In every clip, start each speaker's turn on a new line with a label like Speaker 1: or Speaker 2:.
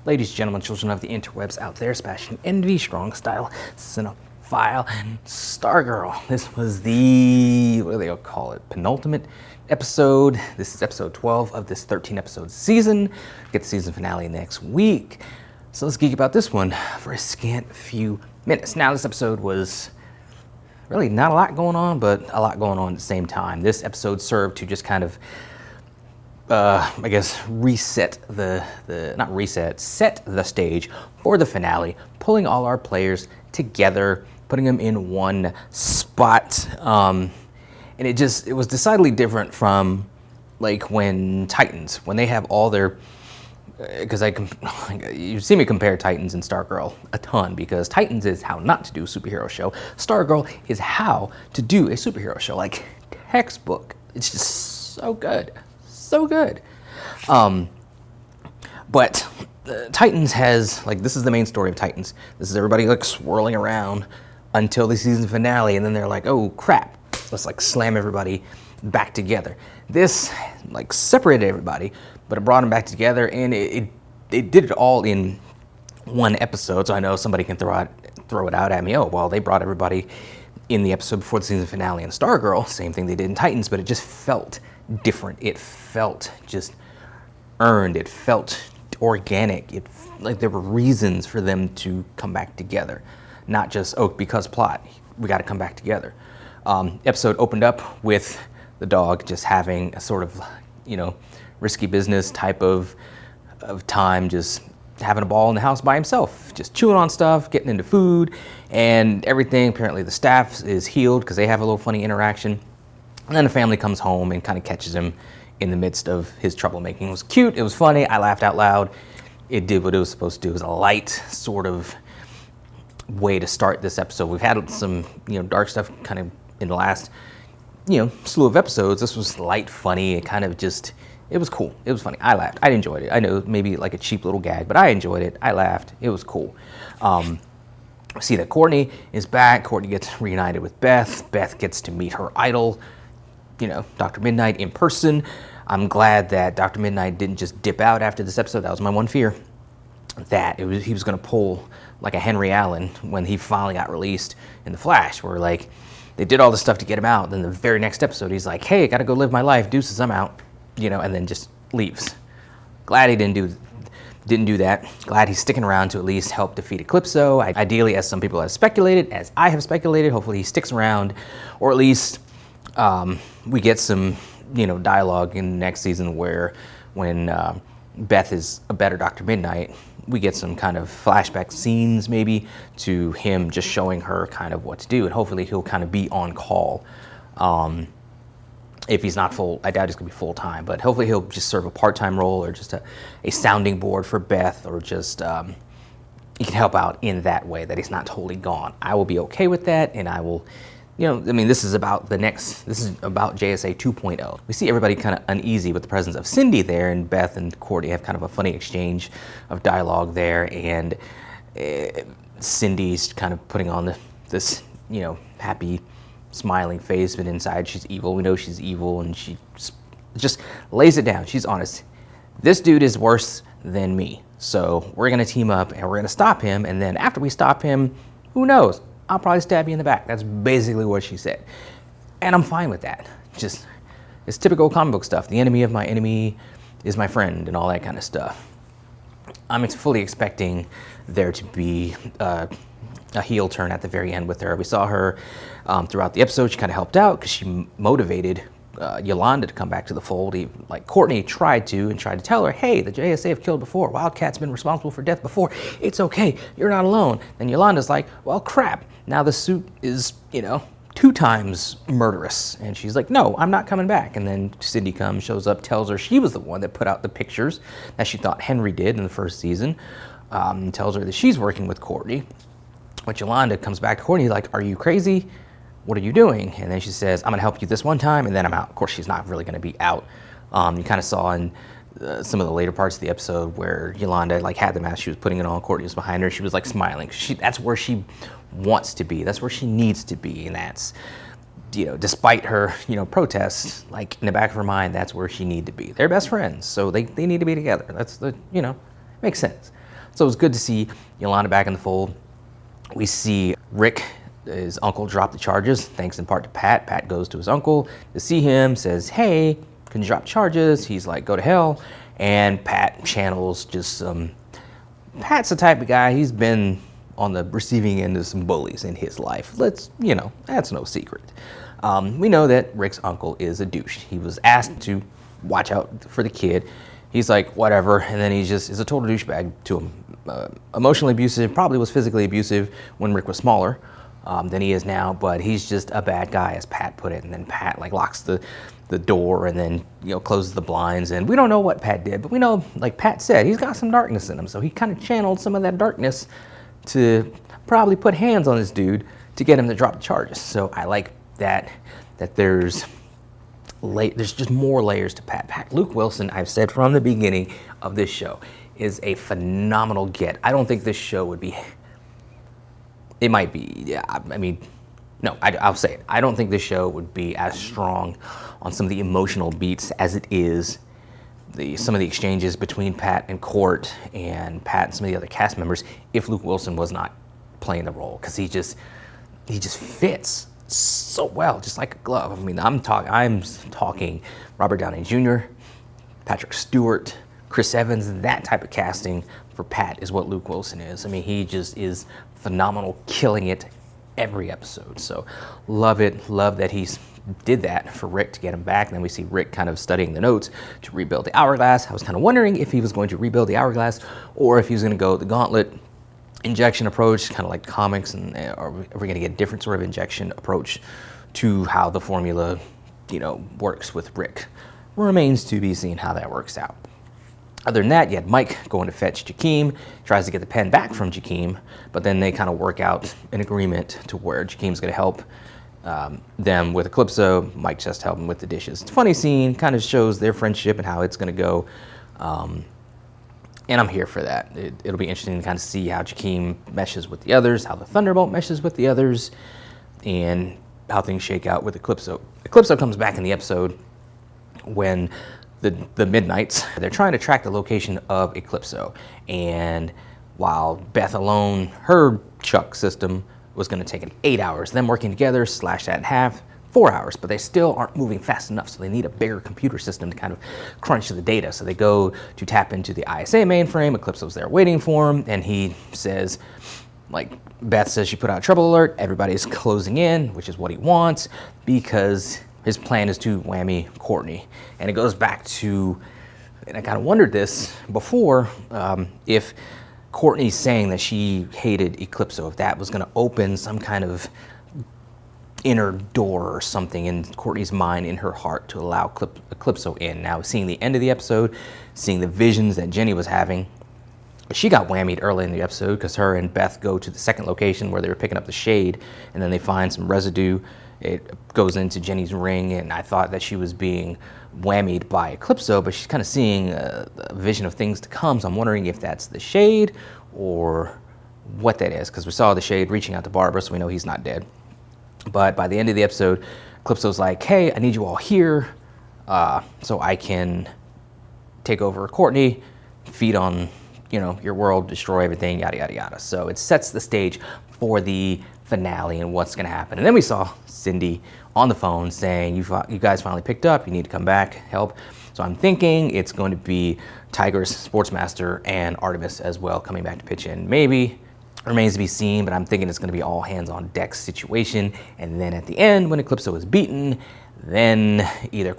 Speaker 1: Ladies, gentlemen, children of the interwebs out there, Sebastian Envy, Strong Style, Cinephile, and Stargirl. This was the, what do they call it, penultimate episode. This is episode 12 of this 13-episode season. Get the season finale next week. So let's geek about this one for a scant few minutes. Now, this episode was really not a lot going on, but a lot going on at the same time. This episode served to just kind of I guess set the stage for the finale, pulling all our players together, putting them in one spot. And it was decidedly different from like when they have all their, because you see me compare Titans and Stargirl a ton, because Titans is how not to do a superhero show. Stargirl is how to do a superhero show, like textbook. It's just so good. So good. But Titans has, like, this is the main story of Titans. This is everybody like swirling around until the season finale, and then they're like, oh crap, let's like slam everybody back together. This like separated everybody, but it brought them back together, and it did it all in one episode. So I know somebody can throw it out at me, oh well, they brought everybody in the episode before the season finale in Stargirl, same thing they did in Titans, but it just felt different. It felt just earned. It felt organic. It like there were reasons for them to come back together, not just, oh, because plot, we got to come back together. Episode opened up with the dog just having a sort of, risky business type of time, just having a ball in the house by himself, just chewing on stuff, getting into food and everything. Apparently the staff is healed because they have a little funny interaction. And then the family comes home and kind of catches him in the midst of his troublemaking. It was cute. It was funny. I laughed out loud. It did what it was supposed to do. It was a light sort of way to start this episode. We've had some, dark stuff kind of in the last, slew of episodes. This was light, funny. It kind of just, it was cool. It was funny. I laughed. I enjoyed it. I know maybe like a cheap little gag, but I enjoyed it. I laughed. It was cool. See that Courtney is back. Courtney gets reunited with Beth. Beth gets to meet her idol, Dr. Midnight in person. I'm glad that Dr. Midnight didn't just dip out after this episode. That was my one fear, that he was going to pull like a Henry Allen when he finally got released in The Flash, where like they did all this stuff to get him out. Then the very next episode, he's like, hey, I got to go live my life. Deuces, I'm out, and then just leaves. Glad he didn't do that. Glad he's sticking around to at least help defeat Eclipso. Ideally, as some people have speculated, as I have speculated, hopefully he sticks around, or at least we get some, dialogue in the next season where when Beth is a better Dr. Midnight, we get some kind of flashback scenes maybe to him just showing her kind of what to do, and hopefully he'll kind of be on call. If he's not full, I doubt he's going to be full-time, but hopefully he'll just serve a part-time role, or just a sounding board for Beth, or just he can help out in that way, that he's not totally gone. I will be okay with that, and I will, this is about JSA 2.0. We see everybody kind of uneasy with the presence of Cindy there, and Beth and Courtney have kind of a funny exchange of dialogue there, and Cindy's kind of putting on this happy, smiling face, but inside she's evil. We know she's evil, and she just lays it down. She's honest. This dude is worse than me, so we're gonna team up and we're gonna stop him, and then after we stop him, who knows? I'll probably stab you in the back. That's basically what she said. And I'm fine with that. Just, it's typical comic book stuff. The enemy of my enemy is my friend, and all that kind of stuff. I'm fully expecting there to be a heel turn at the very end with her. We saw her throughout the episode. She kind of helped out because she motivated Yolanda to come back to the fold. Like Courtney tried to tell her, hey, the JSA have killed before. Wildcat's been responsible for death before. It's okay. You're not alone. Then Yolanda's like, well, crap. Now the suit is, 2 times murderous. And she's like, no, I'm not coming back. And then Cindy comes, shows up, tells her she was the one that put out the pictures that she thought Henry did in the first season. Tells her that she's working with Courtney. But Yolanda comes back to Courtney like, are you crazy? What are you doing? And then she says, I'm gonna help you this one time, and then I'm out. Of course, she's not really gonna be out. You kind of saw in some of the later parts of the episode where Yolanda like had the mask, she was putting it on, Courtney was behind her, she was like smiling. That's where she wants to be, that's where she needs to be, and that's, despite her, protests, like in the back of her mind, that's where she needs to be. They're best friends, so they need to be together. That's makes sense. So it was good to see Yolanda back in the fold. We see Rick, his uncle, drop the charges, thanks in part to Pat. Pat goes to his uncle to see him, says, hey, can you drop charges? He's like, go to hell. And Pat channels just some, Pat's the type of guy, he's been on the receiving end of some bullies in his life. That's no secret. We know that Rick's uncle is a douche. He was asked to watch out for the kid. He's like, whatever, and then he just is a total douchebag to him. Emotionally abusive, probably was physically abusive when Rick was smaller than he is now, but he's just a bad guy, as Pat put it. And then Pat like locks the door and then closes the blinds, and we don't know what Pat did, but we know, like Pat said, he's got some darkness in him, so he kind of channeled some of that darkness to probably put hands on this dude to get him to drop the charges. So I like that there's just more layers to Pat. Luke Wilson, I've said from the beginning of this show, is a phenomenal get. I don't think this show would be, it might be, yeah, I mean, no, I'll say it. I don't think this show would be as strong on some of the emotional beats as it is some of the exchanges between Pat and Court and Pat and some of the other cast members if Luke Wilson was not playing the role, because he just fits so well, just like a glove. I mean, I'm talking Robert Downey Jr., Patrick Stewart, Chris Evans. That type of casting for Pat is what Luke Wilson is. I mean, he just is phenomenal, killing it every episode. So love it. Love that he's did that for Rick to get him back. And then we see Rick kind of studying the notes to rebuild the hourglass. I was kind of wondering if he was going to rebuild the hourglass or if he was going to go the gauntlet injection approach, kind of like comics, and are we going to get a different sort of injection approach to how the formula, works with Rick? Remains to be seen how that works out. Other than that, you had Mike going to fetch Jakeem, tries to get the pen back from Jakeem, but then they kind of work out an agreement to where Jakeem's going to help them with Eclipso. Mike just help him with the dishes. It's a funny scene, kind of shows their friendship and how it's going to go. And I'm here for that. It'll be interesting to kind of see how Jakeem meshes with the others, how the Thunderbolt meshes with the others, and how things shake out with Eclipso. Eclipso comes back in the episode when the Midnights, they're trying to track the location of Eclipso. And while Beth alone, her Chuck system was going to take 8 hours, them working together, slash that in half, 4 hours, but they still aren't moving fast enough, so they need a bigger computer system to kind of crunch the data. So they go to tap into the ISA mainframe. Eclipso's there waiting for him, and he says, like, Beth says she put out a trouble alert, everybody's closing in, which is what he wants, because his plan is to whammy Courtney. And it goes back to, and I kind of wondered this before, if Courtney's saying that she hated Eclipso, if that was going to open some kind of inner door or something in Courtney's mind, in her heart, to allow Eclipso in. Now, seeing the end of the episode, seeing the visions that Jenny was having, she got whammied early in the episode because her and Beth go to the second location where they were picking up the shade, and then they find some residue. It goes into Jenny's ring, and I thought that she was being whammied by Eclipso, but she's kind of seeing a vision of things to come, so I'm wondering if that's the shade or what that is, because we saw the shade reaching out to Barbara, so we know he's not dead. But by the end of the episode, Eclipso's like, hey, I need you all here so I can take over Courtney, feed on, your world, destroy everything, yada, yada, yada. So it sets the stage for the finale and what's going to happen. And then we saw Cindy on the phone saying, you guys finally picked up, you need to come back, help. So I'm thinking it's going to be Tigress, Sportsmaster, and Artemis as well coming back to pitch in. Maybe. Remains to be seen, but I'm thinking it's going to be all hands on deck situation. And then at the end, when Eclipso is beaten, then either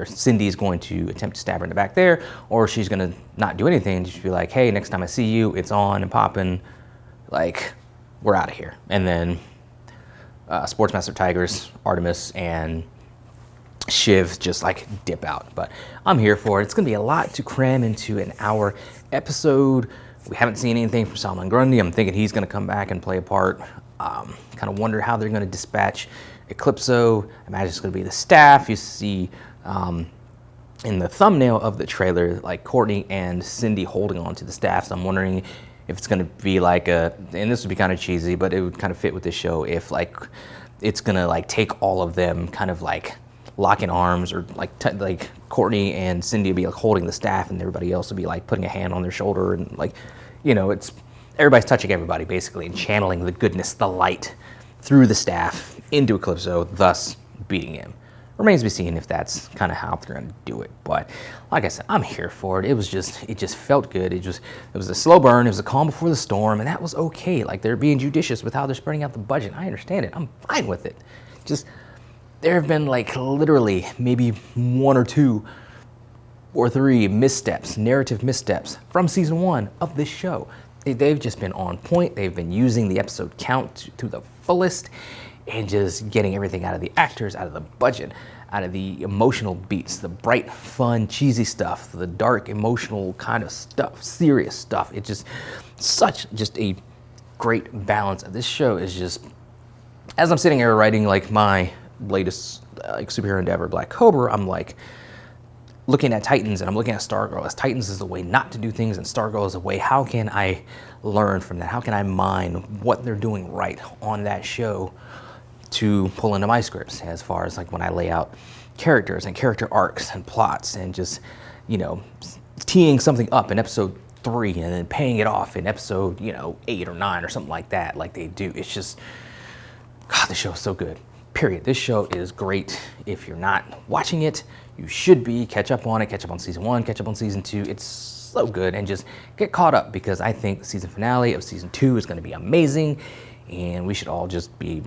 Speaker 1: Cindy's going to attempt to stab her in the back there, or she's going to not do anything and just be like, hey, next time I see you, it's on and popping, like, we're out of here. And then Sportsmaster, Tigers, Artemis, and Shiv just like dip out. But I'm here for it. It's going to be a lot to cram into an hour episode. We haven't seen anything from Solomon Grundy. I'm thinking he's going to come back and play a part. Kind of wonder how they're going to dispatch Eclipso. I imagine it's going to be the staff. You see in the thumbnail of the trailer, like Courtney and Cindy holding on to the staff. So I'm wondering if it's going to be like and this would be kind of cheesy, but it would kind of fit with this show, if like it's going to like take all of them kind of like lock in arms, or like Courtney and Cindy would be like holding the staff and everybody else would be like putting a hand on their shoulder and like it's everybody's touching everybody basically and channeling the goodness, the light through the staff into Eclipso, thus beating him. Remains to be seen if that's kind of how they're going to do it. But like I said, I'm here for it. It just felt good. It was a slow burn. It was a calm before the storm, and that was okay. Like, they're being judicious with how they're spreading out the budget. I understand it. I'm fine with it. Just, there have been like literally maybe 1 or 2 or 3 missteps, narrative missteps from season 1 of this show. They've just been on point. They've been using the episode count to the fullest and just getting everything out of the actors, out of the budget, out of the emotional beats, the bright, fun, cheesy stuff, the dark, emotional kind of stuff, serious stuff. It's just a great balance. This show is just, as I'm sitting here writing like my latest superhero endeavor, Black Cobra, I'm like looking at Titans and I'm looking at Stargirl, as Titans is a way not to do things and Stargirl is a way, how can I learn from that? How can I mine what they're doing right on that show to pull into my scripts, as far as like when I lay out characters and character arcs and plots and just, teeing something up in episode 3 and then paying it off in episode, 8 or 9 or something like that, like they do. It's just, God, this show is so good. Period. This show is great. If you're not watching it, you should be. Catch up on it. Catch up on season 1. Catch up on season 2. It's so good, and just get caught up, because I think the season finale of season 2 is going to be amazing, and we should all just be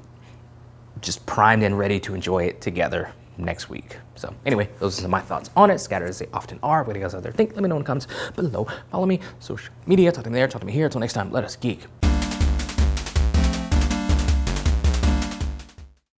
Speaker 1: primed and ready to enjoy it together next week. So anyway, those are my thoughts on it, scattered as they often are. What do you guys out there think? Let me know in the comments below. Follow me, social media, talk to me there, talk to me here. Until next time, let us geek.